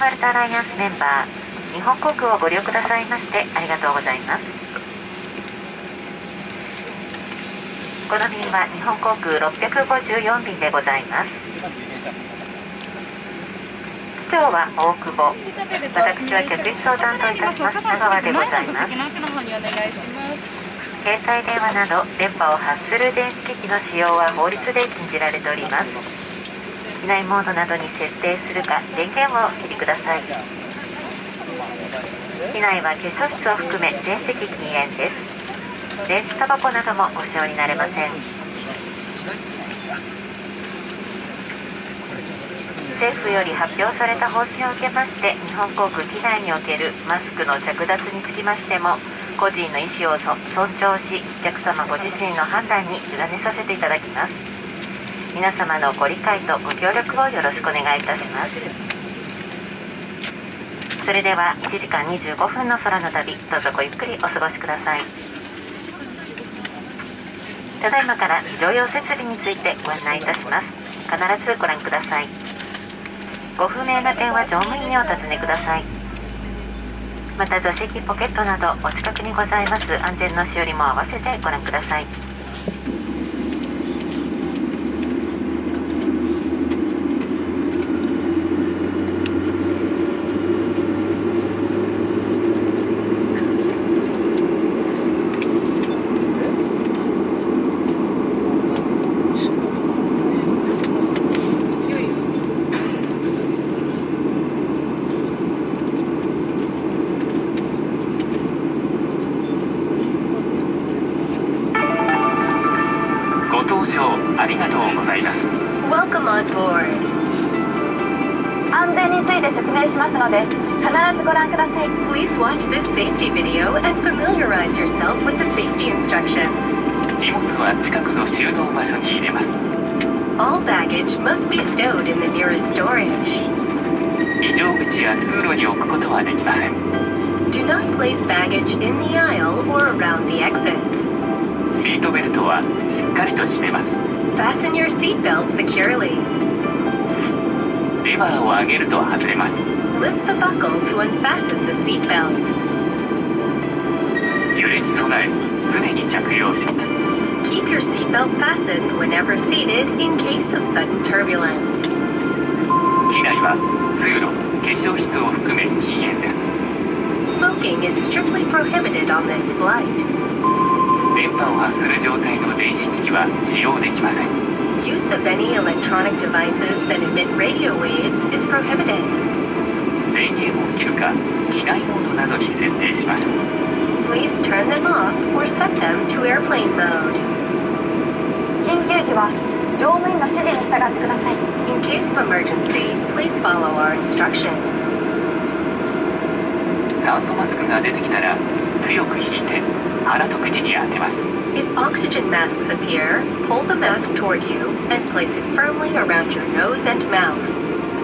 マルタアライアンスメンバー、日本航空をご利用くださいましてありがとうございます。この便は日本航空654便でございます。機長は大久保、私は客室を担当いたします長川でございます。携帯電話など電波を発する電子機器の使用は法律で禁じられております。機内モードなどに設定するか電源をお切りください。機内は化粧室を含め全席禁煙です。電子タバコなどもご使用になれません。政府より発表された方針を受けまして、日本航空機内におけるマスクの着脱につきましても、個人の意思を尊重し、お客様ご自身の判断に委ねさせていただきます。皆様のご理解とご協力をよろしくお願いいたします。それでは1時間25分の空の旅、どうぞごゆっくりお過ごしください。ただいまから非常用設備についてご案内いたします。必ずご覧ください。ご不明な点は乗務員にお尋ねください。また座席ポケットなどお近くにございます安全のしおりも合わせてご覧ください。ありがとうございます。 Welcome on board. 安全について説明しますので必ずご覧ください。 Please watch this safety video and familiarize yourself with the safety instructions. 荷物は近くの収納場所に入れます。 All baggage must be stowed in the nearest storage. 異常口や通路に置くことはできません。 Do not place baggage in the aisle or around the exits. シートベルトはしっかりと締めます。 Fasten your seatbelt securely. レバーを上げると外れます。 Lift the buckle to unfasten the seatbelt. 揺れに備え常に着用します。 Keep your seatbelt fastened whenever seated in case of sudden turbulence. 機内は通路、化粧室を含め禁煙です。 Smoking is strictly prohibited on this flight. 電波を発する状態の電子機器は使用できません。 Use of any electronic devices that emit radio waves is prohibited. 電源を切るか機内モードなどに設定します。 Please turn them off or set them to airplane mode. 緊急時は乗務員の指示に従ってください。 In case of emergency, please follow our instructions. 酸素マスクが出てきたら強く引いて鼻と口に当てます。 If oxygen masks appear, pull the mask toward you and place it firmly around your nose and mouth.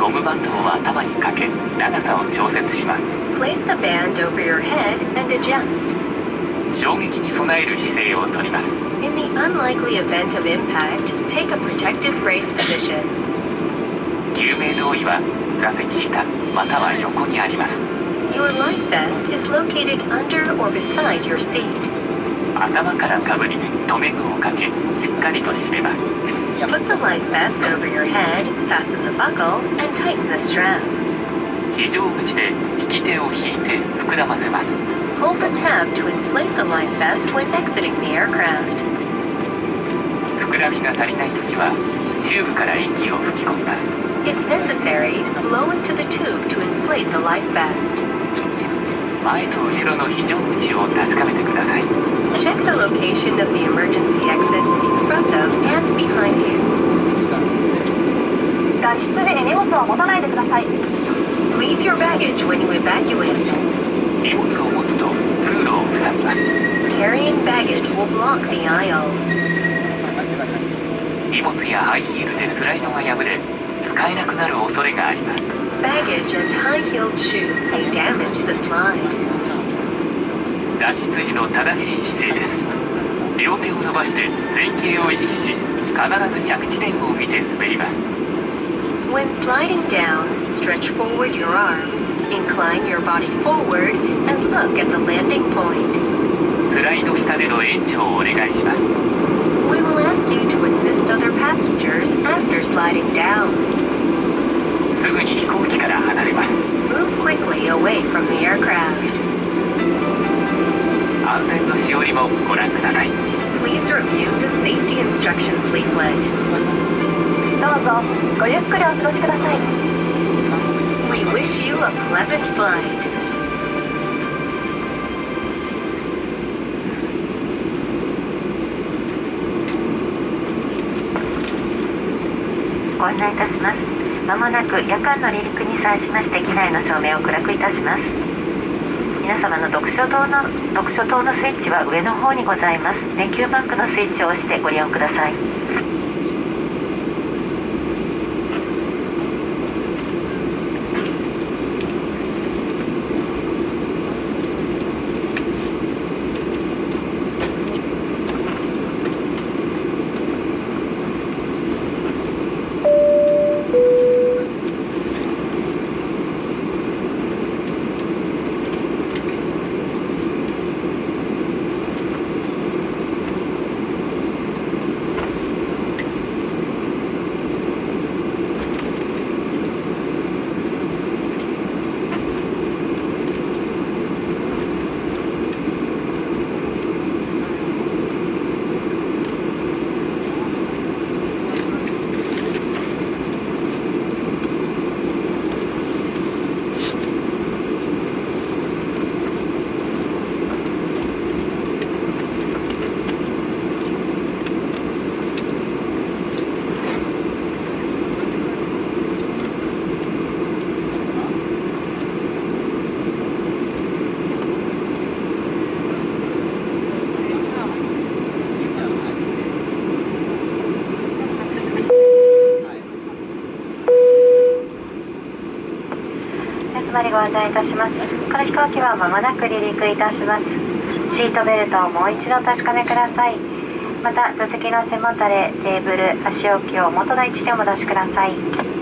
ゴムバンドを頭にかけ長さを調節します。 Place the band over your head and adjust. 衝撃に備える姿勢をとります。 In the unlikely event of impact, take a protective brace position. 救命胴衣は座席下または横にあります。 Your life vest is located under or beside your seat. 頭からかぶり留め具をかけしっかりと締めます。 Put the life vest over your head, fasten the buckle, and tighten the strap. 非常口で引き手を引いて膨らませます。 Hold the tab to inflate the life vest when exiting the aircraft. 膨らみが足りないときはチューブから息を吹き込みます。 If necessary, blow into the tube to inflate the life vest. 前と後ろの非常口を確かめてください。 Check the location of the emergency exits in front of and behind you. 脱出時に荷物は持たないでください。 Leave your baggage when you evacuate. 荷物を持つと通路を塞ぎます。 Carrying baggage will block the aisle. 荷物やハイヒールでスライドが破れ使えなくなる恐れがあります。 Baggage and high-heeled shoes may damage the slide. 脱出時の正しい姿勢です。両手を伸ばして前傾を意識し必ず着地点を見て滑ります。 When sliding down, Stretch forward your arms, incline your body forward, and look at the landing point. スライド下での延長をお願いします。 We will ask you to assist other passengers after sliding down. すぐに飛行機から離れます。 Move quickly away from the aircraft. 安全のしおりもご覧ください。 Please review the safety instructions leaflet. どうぞごゆっくりお過ごしください。 We wish you a pleasant flight. ご案内いたします。まもなく夜間の離陸に際しまして機内の照明を暗くいたします。皆様の読書灯のスイッチは上の方にございます。電球バックのスイッチを押してご利用ください。まりご案内いたします。この飛行機はまもなく離陸いたします。シートベルトをもう一度確かめください。また座席の背もたれ、テーブル、足置きを元の位置でお戻しください。